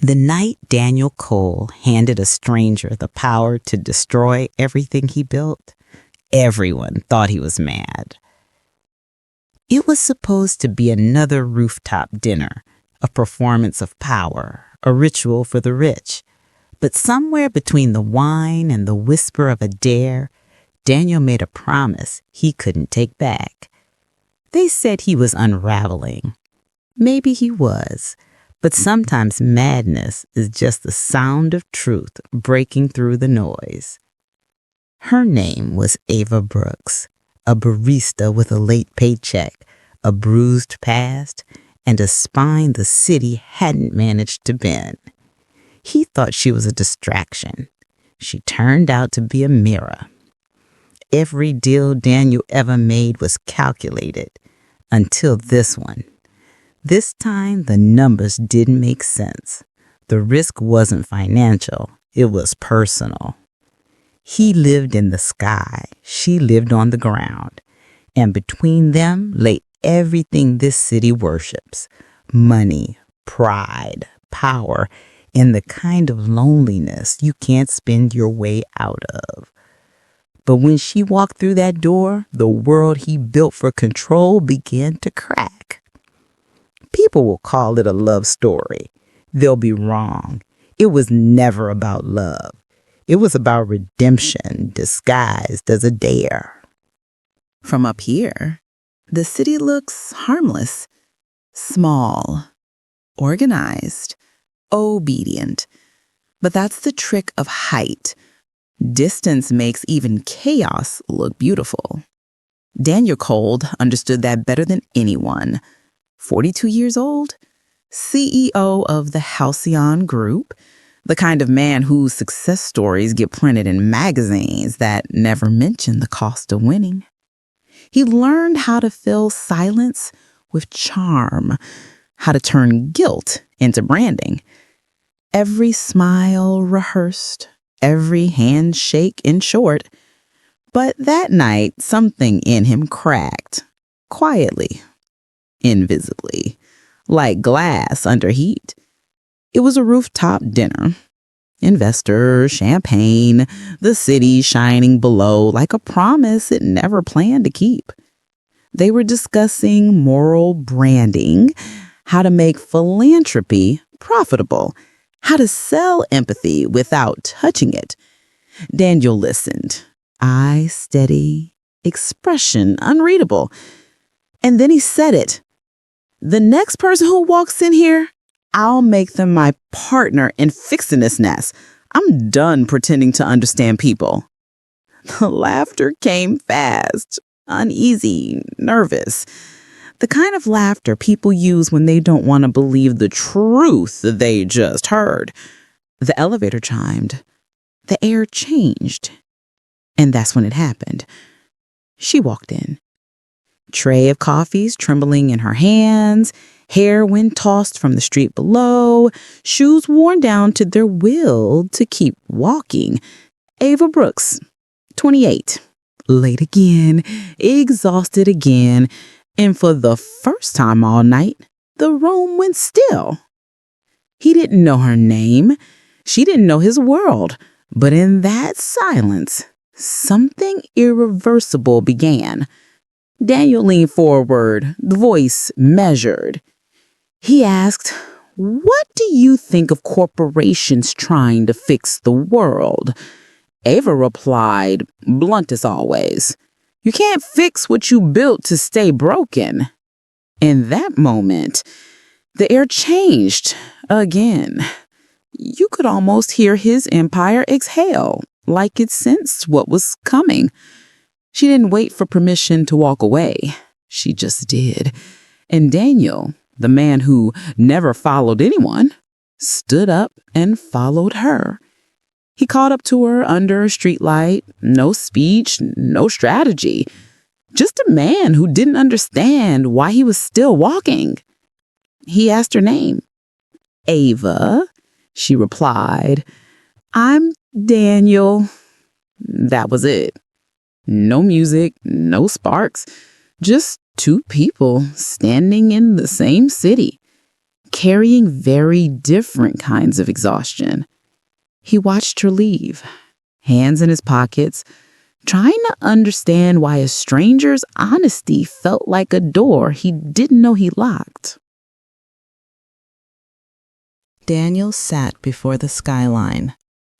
The night Daniel Cole handed a stranger the power to destroy everything he built, everyone thought he was mad. It was supposed to be another rooftop dinner, a performance of power, a ritual for the rich. But somewhere between the wine and the whisper of a dare, Daniel made a promise he couldn't take back. They said he was unraveling. Maybe he was. But sometimes madness is just the sound of truth breaking through the noise. Her name was Ava Brooks, a barista with a late paycheck, a bruised past, and a spine the city hadn't managed to bend. He thought she was a distraction. She turned out to be a mirror. Every deal Daniel ever made was calculated, until this one. This time, the numbers didn't make sense. The risk wasn't financial, it was personal. He lived in the sky, she lived on the ground, and between them lay everything this city worships: money, pride, power, and the kind of loneliness you can't spend your way out of. But when she walked through that door, the world he built for control began to crack. People will call it a love story. They'll be wrong. It was never about love. It was about redemption disguised as a dare. From up here, the city looks harmless, small, organized, obedient. But that's the trick of height. Distance makes even chaos look beautiful. Daniel Cole understood that better than anyone. 42 years old, CEO of the Halcyon Group, the kind of man whose success stories get printed in magazines that never mention the cost of winning. He learned how to fill silence with charm, how to turn guilt into branding. Every smile rehearsed, every handshake ensured. But that night, something in him cracked, quietly, invisibly, like glass under heat. It was a rooftop dinner. Investors, champagne, the city shining below like a promise it never planned to keep. They were discussing moral branding, how to make philanthropy profitable, how to sell empathy without touching it. Daniel listened, eye steady, expression unreadable. And then he said it. The next person who walks in here, I'll make them my partner in fixing this mess. I'm done pretending to understand people. The laughter came fast, uneasy, nervous. The kind of laughter people use when they don't want to believe the truth they just heard. The elevator chimed. The air changed. And that's when it happened. She walked in. Tray of coffees trembling in her hands, hair wind tossed from the street below, shoes worn down to their will to keep walking. Ava Brooks, 28, late again, exhausted again, and for the first time all night, the room went still. He didn't know her name. She didn't know his world. But in that silence, something irreversible began. Daniel leaned forward, the voice measured. He asked, "What do you think of corporations trying to fix the world?" Ava replied, blunt as always, "You can't fix what you built to stay broken." In that moment, the air changed again. You could almost hear his empire exhale, like it sensed what was coming. She didn't wait for permission to walk away. She just did. And Daniel, the man who never followed anyone, stood up and followed her. He caught up to her under a streetlight, no speech, no strategy. Just a man who didn't understand why he was still walking. He asked her name. "Ava," she replied. "I'm Daniel." That was it. No music, no sparks, just two people standing in the same city. carrying very different kinds of exhaustion. He watched her leave, hands in his pockets, trying to understand why a stranger's honesty felt like a door he didn't know he locked. Daniel sat before the skyline,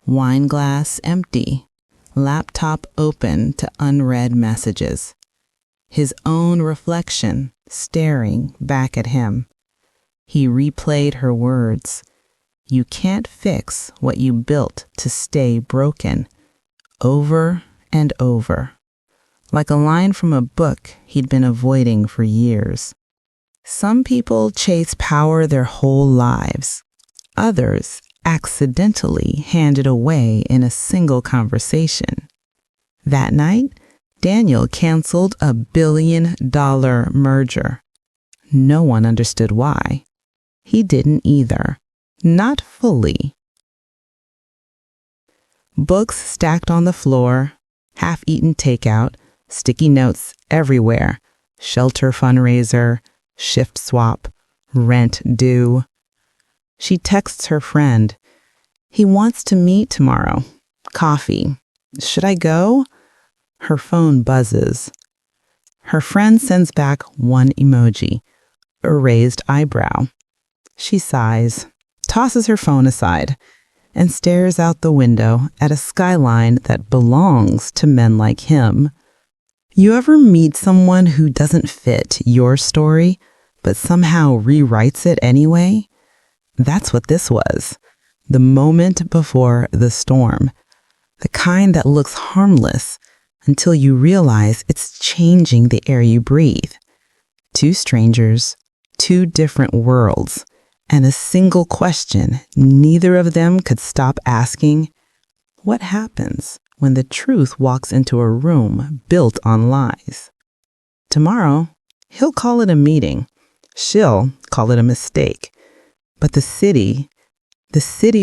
wine glass empty, laptop open to unread messages. His own reflection staring back at him. He replayed her words. You can't fix what you built to stay broken, over and over, like a line from a book he'd been avoiding for years. Some people chase power their whole lives. Others accidentally hand it away in a single conversation. That night, Daniel canceled a $1 billion merger. No one understood why. He didn't either. Not fully. Books stacked on the floor, half-eaten takeout, sticky notes everywhere, shelter fundraiser, shift swap, rent due. She texts her friend. He wants to meet tomorrow. Coffee. Should I go? Her phone buzzes. Her friend sends back one emoji, a raised eyebrow. She sighs, tosses her phone aside, and stares out the window at a skyline that belongs to men like him. You ever meet someone who doesn't fit your story, but somehow rewrites it anyway? That's what this was. The moment before the storm. The kind that looks harmless until you realize it's changing the air you breathe. Two strangers, two different worlds, and a single question neither of them could stop asking. What happens when the truth walks into a room built on lies? Tomorrow, he'll call it a meeting. She'll call it a mistake. But the city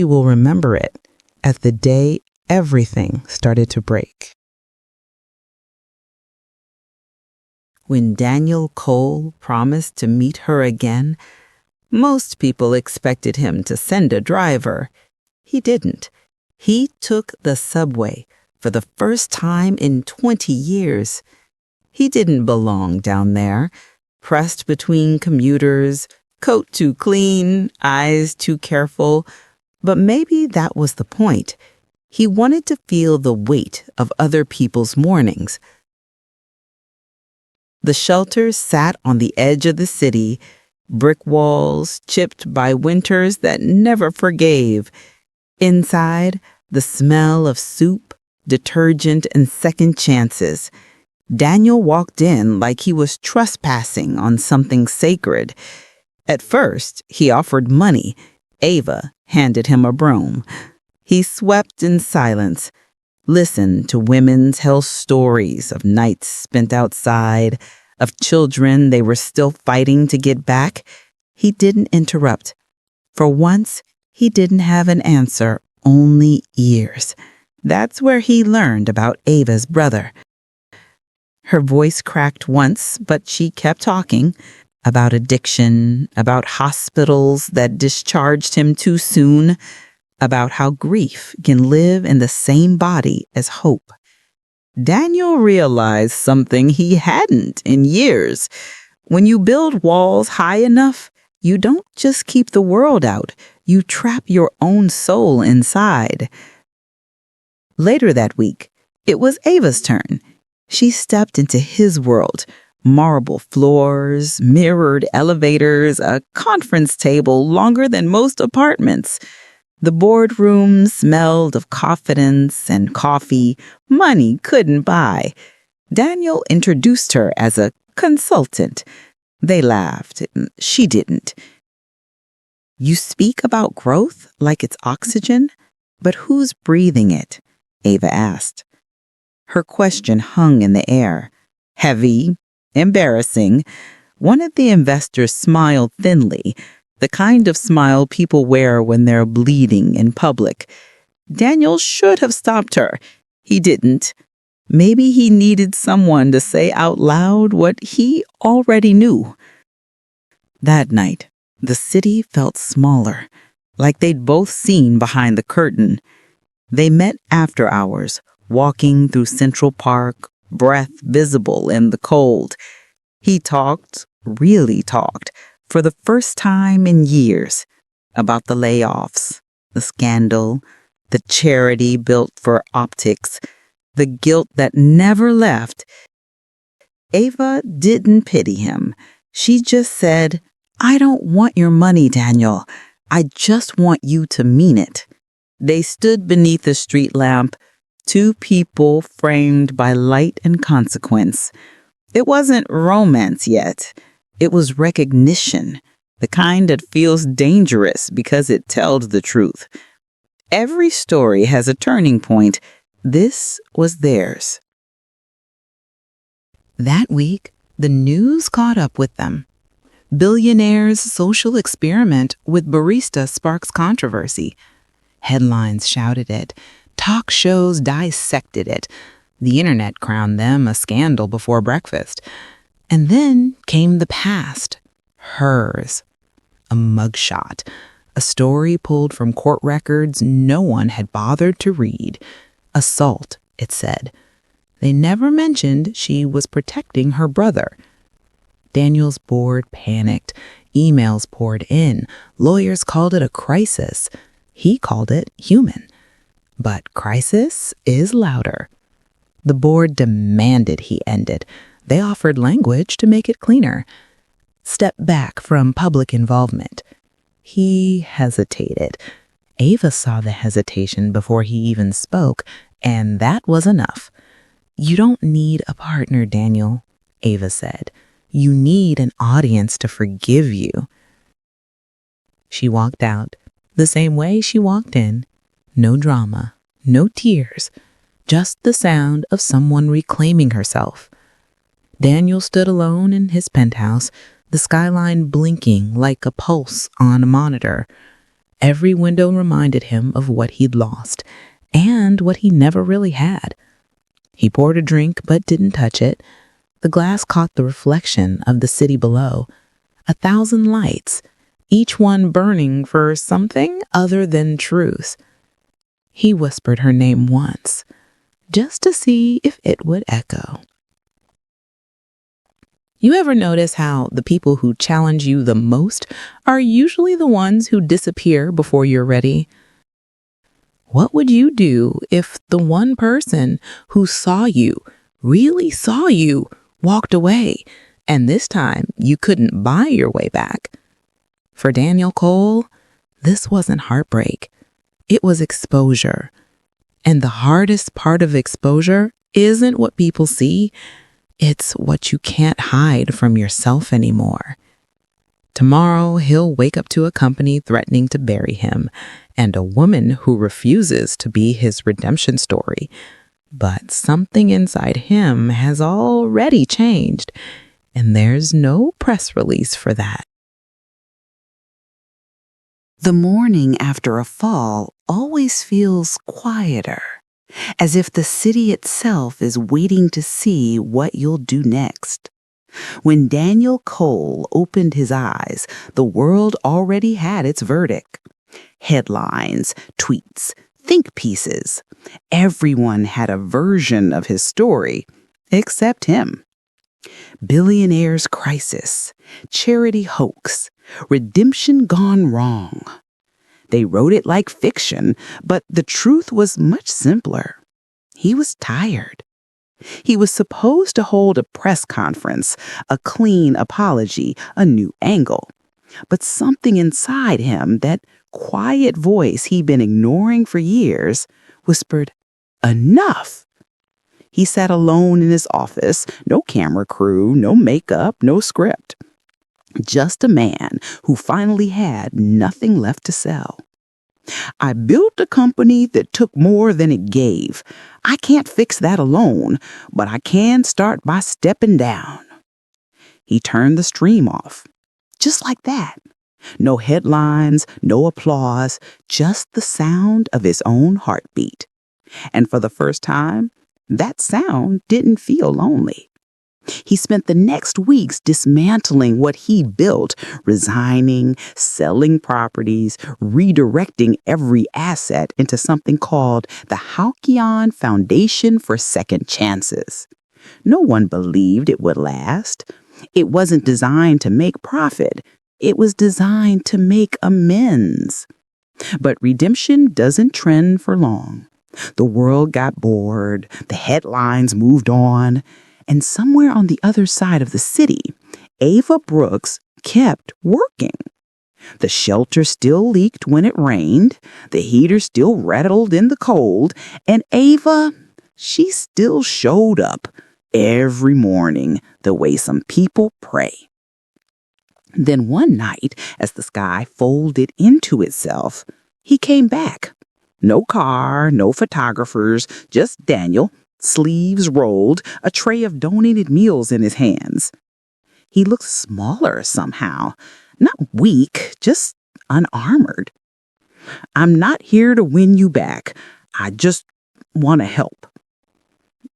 will remember it as the day everything started to break. When Daniel Cole promised to meet her again, most people expected him to send a driver. He didn't. He took the subway for the first time in 20 years. He didn't belong down there, pressed between commuters, coat too clean, eyes too careful. But maybe that was the point. He wanted to feel the weight of other people's mornings. The shelter sat on the edge of the city, brick walls chipped by winters that never forgave. Inside, the smell of soup, detergent, and second chances. Daniel walked in like he was trespassing on something sacred. At first, he offered money. Ava handed him a broom. He swept in silence, listened to women's hell stories of nights spent outside, of children they were still fighting to get back. He didn't interrupt. For once, he didn't have an answer, only ears. That's where he learned about Ava's brother. Her voice cracked once, but she kept talking. About addiction, about hospitals that discharged him too soon, about how grief can live in the same body as hope. Daniel realized something he hadn't in years. When you build walls high enough, you don't just keep the world out, you trap your own soul inside. Later that week, it was Ava's turn. She stepped into his world. Marble floors, mirrored elevators, a conference table longer than most apartments. The boardroom smelled of confidence and coffee money couldn't buy. Daniel introduced her as a consultant. They laughed. She didn't. You speak about growth like it's oxygen, but who's breathing it? Ava asked. Her question hung in the air, heavy, embarrassing. One of the investors smiled thinly, the kind of smile people wear when they're bleeding in public. Daniel should have stopped her. He didn't. Maybe he needed someone to say out loud what he already knew. That night, The city felt smaller, like they'd both seen behind the curtain. They met after hours, walking through Central Park, breath visible in the cold. He talked, really talked, for the first time in years, about the layoffs, the scandal, the charity built for optics, the guilt that never left. Ava didn't pity him. She just said, "I don't want your money, Daniel. I just want you to mean it." They stood beneath a street lamp, two people framed by light and consequence. It wasn't romance yet. It was recognition, the kind that feels dangerous because it tells the truth. Every story has a turning point. This was theirs. That week, the news caught up with them. Billionaire's social experiment with barista sparks controversy. Headlines shouted it. Talk shows dissected it. The internet crowned them a scandal before breakfast. And then came the past. Hers. A mugshot. A story pulled from court records no one had bothered to read. Assault, it said. They never mentioned she was protecting her brother. Daniel's board panicked. Emails poured in. Lawyers called it a crisis. He called it human. But crisis is louder. The board demanded he ended. They offered language to make it cleaner. Step back from public involvement. He hesitated. Ava saw the hesitation before he even spoke, and that was enough. "You don't need a partner, Daniel," Ava said. "You need an audience to forgive you." She walked out, the same way she walked in. No drama, no tears, just the sound of someone reclaiming herself. Daniel stood alone in his penthouse, the skyline blinking like a pulse on a monitor. Every window reminded him of what he'd lost and what he never really had. He poured a drink but didn't touch it. The glass caught the reflection of the city below. 1,000 lights, each one burning for something other than truth. He whispered her name once, just to see if it would echo. You ever notice how the people who challenge you the most are usually the ones who disappear before you're ready? What would you do if the one person who saw you, really saw you, walked away, and this time you couldn't buy your way back? For Daniel Cole, this wasn't heartbreak. It was exposure. And the hardest part of exposure isn't what people see. It's what you can't hide from yourself anymore. Tomorrow, he'll wake up to a company threatening to bury him and a woman who refuses to be his redemption story. But something inside him has already changed, and there's no press release for that. The morning after a fall always feels quieter, as if the city itself is waiting to see what you'll do next. When Daniel Cole opened his eyes, the world already had its verdict. Headlines, tweets, think pieces. Everyone had a version of his story, except him. Billionaire's crisis, charity hoax, redemption gone wrong. They wrote it like fiction, but the truth was much simpler. He was tired. He was supposed to hold a press conference, a clean apology, a new angle. But something inside him, that quiet voice he'd been ignoring for years, whispered, "Enough." He sat alone in his office, no camera crew, no makeup, no script. Just a man who finally had nothing left to sell. "I built a company that took more than it gave. I can't fix that alone, but I can start by stepping down." He turned the stream off. Just like that. No headlines, no applause, just the sound of his own heartbeat. And for the first time, that sound didn't feel lonely. He spent the next weeks dismantling what he'd built, resigning, selling properties, redirecting every asset into something called the Halcyon Foundation for Second Chances. No one believed it would last. It wasn't designed to make profit. It was designed to make amends. But redemption doesn't trend for long. The world got bored, the headlines moved on, and somewhere on the other side of the city, Ava Brooks kept working. The shelter still leaked when it rained, the heater still rattled in the cold, and Ava, she still showed up every morning the way some people pray. Then one night, as the sky folded into itself, he came back. No car, no photographers, just Daniel, sleeves rolled, a tray of donated meals in his hands. He looked smaller somehow, not weak, just unarmored. "I'm not here to win you back. I just want to help."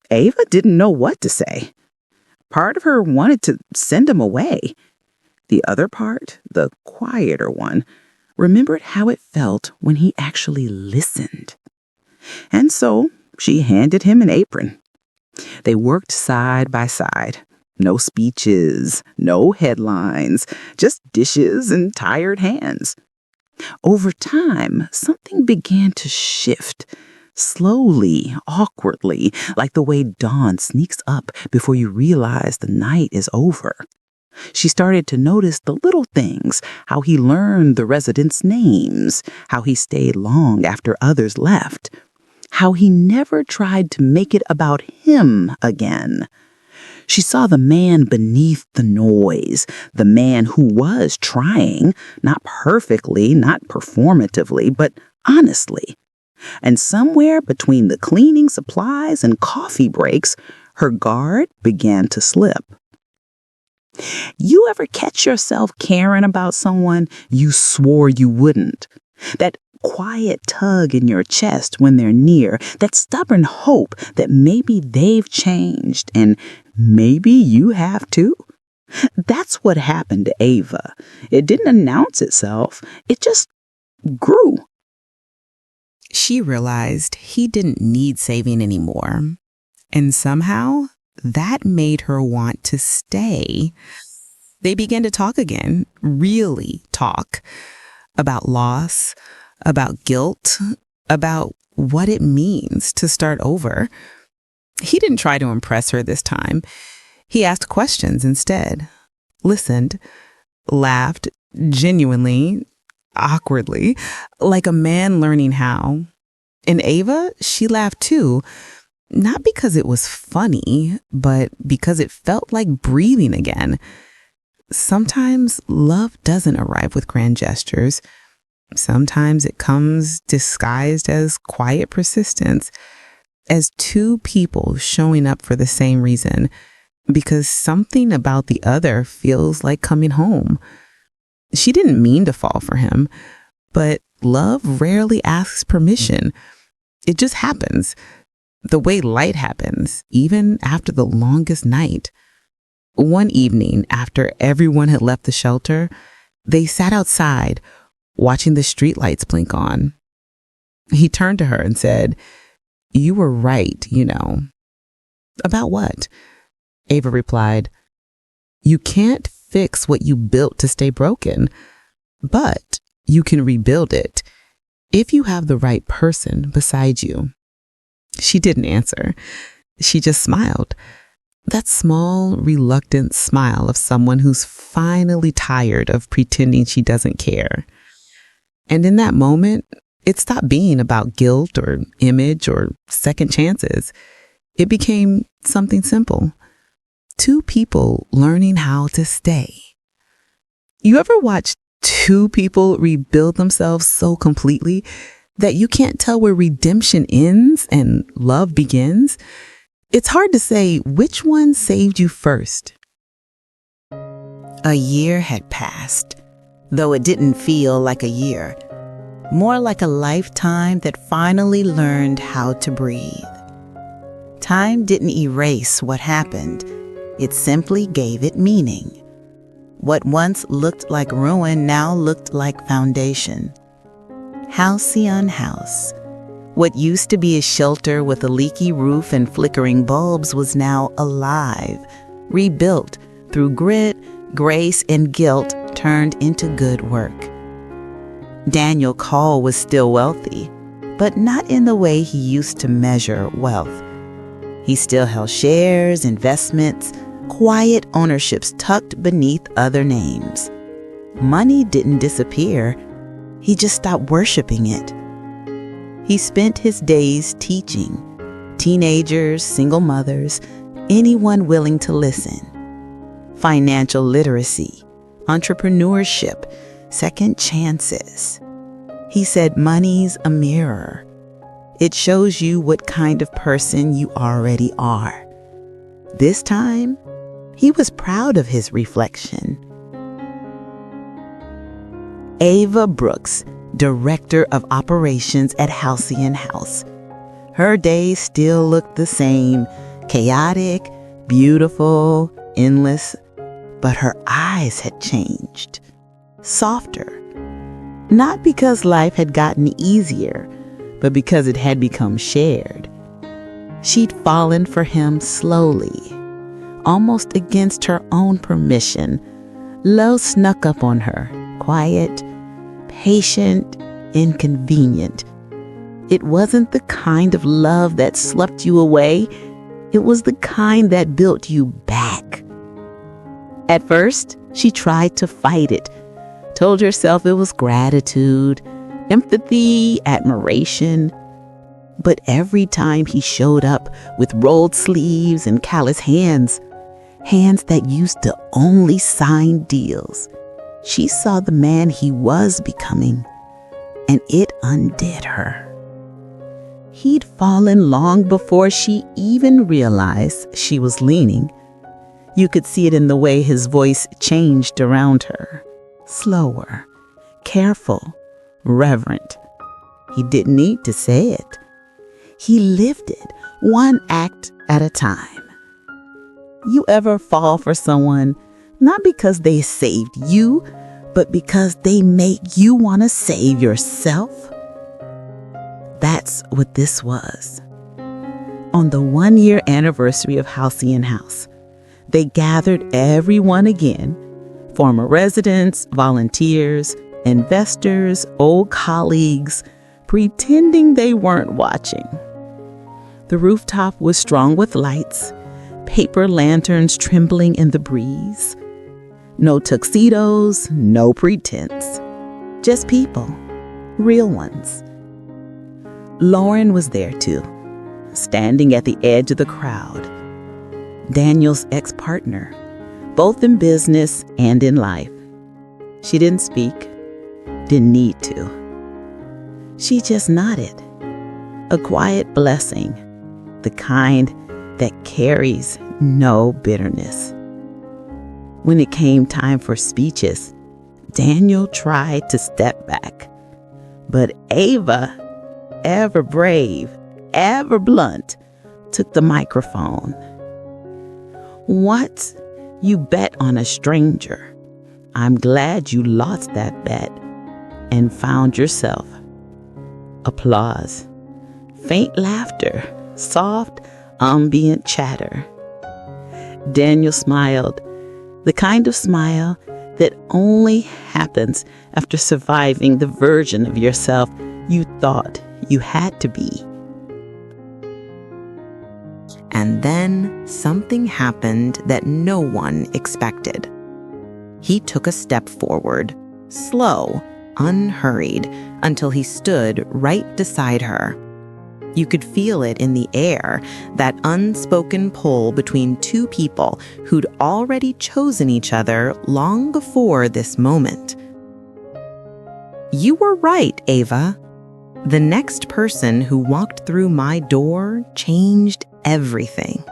Ava didn't know what to say. Part of her wanted to send him away. The other part, the quieter one, remembered how it felt when he actually listened. And so she handed him an apron. They worked side by side. No speeches, no headlines, just dishes and tired hands. Over time, something began to shift. Slowly, awkwardly, like the way dawn sneaks up before you realize the night is over. She started to notice the little things, how he learned the residents' names, how he stayed long after others left, how he never tried to make it about him again. She saw the man beneath the noise, the man who was trying, not perfectly, not performatively, but honestly. And somewhere between the cleaning supplies and coffee breaks, her guard began to slip. You ever catch yourself caring about someone you swore you wouldn't? That quiet tug in your chest when they're near, that stubborn hope that maybe they've changed and maybe you have too? That's what happened to Ava. It didn't announce itself. It just grew. She realized he didn't need saving anymore. And somehow, that made her want to stay. They began to talk again, really talk, about loss, about guilt, about what it means to start over. He didn't try to impress her this time. He asked questions instead, listened, laughed genuinely, awkwardly, like a man learning how. And Ava, she laughed too, not because it was funny, but because it felt like breathing again. Sometimes love doesn't arrive with grand gestures. Sometimes it comes disguised as quiet persistence, as two people showing up for the same reason, because something about the other feels like coming home. She didn't mean to fall for him, but love rarely asks permission. It just happens, the way light happens, even after the longest night. One evening, after everyone had left the shelter, they sat outside, watching the streetlights blink on. He turned to her and said, "You were right, you know." "About what?" Ava replied, "You can't fix what you built to stay broken, but you can rebuild it if you have the right person beside you." She didn't answer. She just smiled. That small, reluctant smile of someone who's finally tired of pretending she doesn't care. And in that moment, it stopped being about guilt or image or second chances. It became something simple. Two people learning how to stay. You ever watch two people rebuild themselves so completely that you can't tell where redemption ends and love begins? It's hard to say which one saved you first. A year had passed, though it didn't feel like a year. More like a lifetime that finally learned how to breathe. Time didn't erase what happened. It simply gave it meaning. What once looked like ruin now looked like foundation. Halcyon House. What used to be a shelter with a leaky roof and flickering bulbs was now alive, rebuilt through grit, grace, and guilt turned into good work. Daniel Call was still wealthy, but not in the way he used to measure wealth. He still held shares, investments, quiet ownerships tucked beneath other names. Money didn't disappear. He just stopped worshiping it. He spent his days teaching teenagers, single mothers, anyone willing to listen. Financial literacy, entrepreneurship, second chances. He said money's a mirror. It shows you what kind of person you already are. This time, he was proud of his reflection. Ava Brooks, Director of Operations at Halcyon House. Her days still looked the same, chaotic, beautiful, endless, but her eyes had changed, softer. Not because life had gotten easier, but because it had become shared. She'd fallen for him slowly, almost against her own permission. Love snuck up on her, quiet, patient, inconvenient. It wasn't the kind of love that swept you away. It was the kind that built you back. At first, she tried to fight it, told herself it was gratitude, empathy, admiration. But every time he showed up with rolled sleeves and callous hands that used to only sign deals, she saw the man he was becoming, and it undid her. He'd fallen long before she even realized she was leaning. You could see it in the way his voice changed around her. Slower, careful, reverent. He didn't need to say it. He lived it, one act at a time. You ever fall for someone, not because they saved you, but because they make you want to save yourself? That's what this was. On the 1-year anniversary of Halcyon House, they gathered everyone again, former residents, volunteers, investors, old colleagues, pretending they weren't watching. The rooftop was strung with lights, paper lanterns trembling in the breeze. No tuxedos, no pretense. Just people, real ones. Lauren was there too, standing at the edge of the crowd. Daniel's ex-partner, both in business and in life. She didn't speak, didn't need to. She just nodded. A quiet blessing, the kind that carries no bitterness. When it came time for speeches, Daniel tried to step back. But Ava, ever brave, ever blunt, took the microphone. What? You bet on a stranger. I'm glad you lost that bet and found yourself. Applause. Faint laughter, soft, ambient chatter. Daniel smiled, the kind of smile that only happens after surviving the version of yourself you thought you had to be. And then something happened that no one expected. He took a step forward, slow, unhurried, until he stood right beside her. You could feel it in the air, that unspoken pull between two people who'd already chosen each other long before this moment. You were right, Ava. The next person who walked through my door changed everything.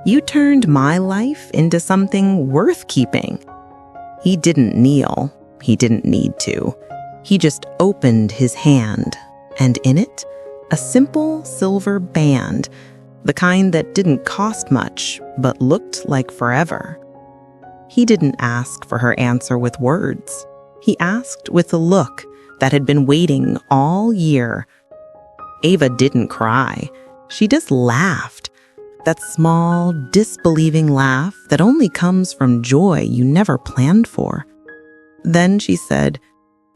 You turned my life into something worth keeping. He didn't kneel. He didn't need to. He just opened his hand, and in it, a simple silver band, the kind that didn't cost much but looked like forever. He didn't ask for her answer with words. He asked with a look that had been waiting all year. Ava didn't cry. She just laughed. That small, disbelieving laugh that only comes from joy you never planned for. Then she said,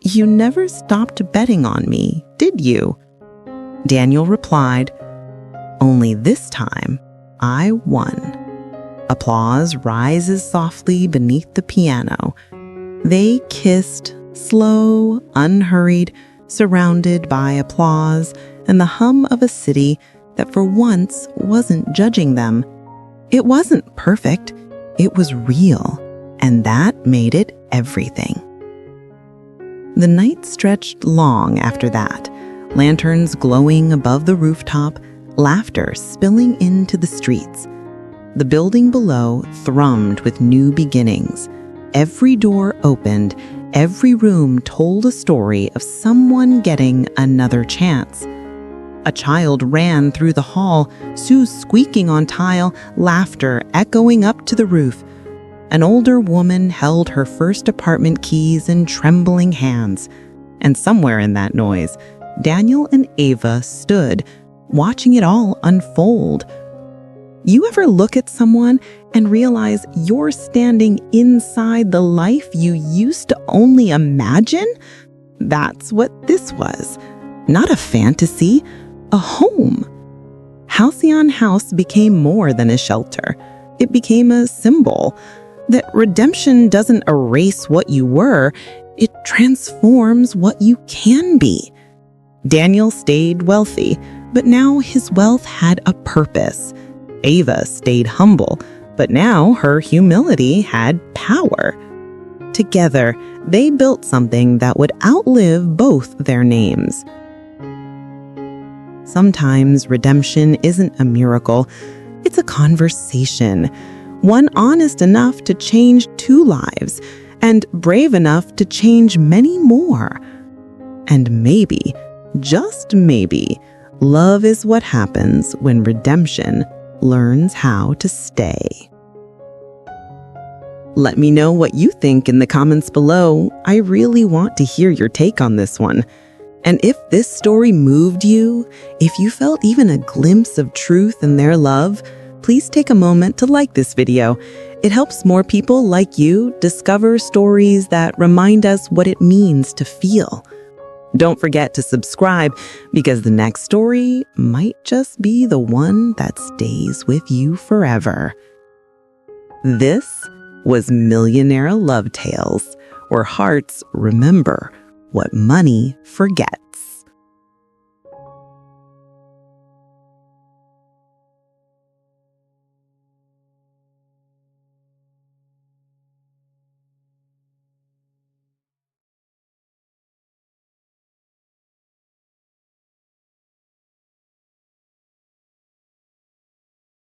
"You never stopped betting on me, did you?" Daniel replied, "Only this time, I won." Applause rises softly beneath the piano. They kissed, slow, unhurried, surrounded by applause and the hum of a city that for once wasn't judging them. It wasn't perfect, it was real, and that made it everything. The night stretched long after that, lanterns glowing above the rooftop, laughter spilling into the streets. The building below thrummed with new beginnings. Every door opened, every room told a story of someone getting another chance. A child ran through the hall, Sue squeaking on tile, laughter echoing up to the roof. An older woman held her first apartment keys in trembling hands. And somewhere in that noise, Daniel and Ava stood, watching it all unfold. You ever look at someone and realize you're standing inside the life you used to only imagine? That's what this was. Not a fantasy, a home. Halcyon House became more than a shelter. It became a symbol that redemption doesn't erase what you were, it transforms what you can be. Daniel stayed wealthy, but now his wealth had a purpose. Ava stayed humble, but now her humility had power. Together, they built something that would outlive both their names. Sometimes redemption isn't a miracle, it's a conversation. One honest enough to change 2 lives, and brave enough to change many more. And maybe, just maybe, love is what happens when redemption learns how to stay. Let me know what you think in the comments below. I really want to hear your take on this one. And if this story moved you, if you felt even a glimpse of truth in their love, please take a moment to like this video. It helps more people like you discover stories that remind us what it means to feel. Don't forget to subscribe because the next story might just be the one that stays with you forever. This was Millionaire Love Tales, where hearts remember what money forgets.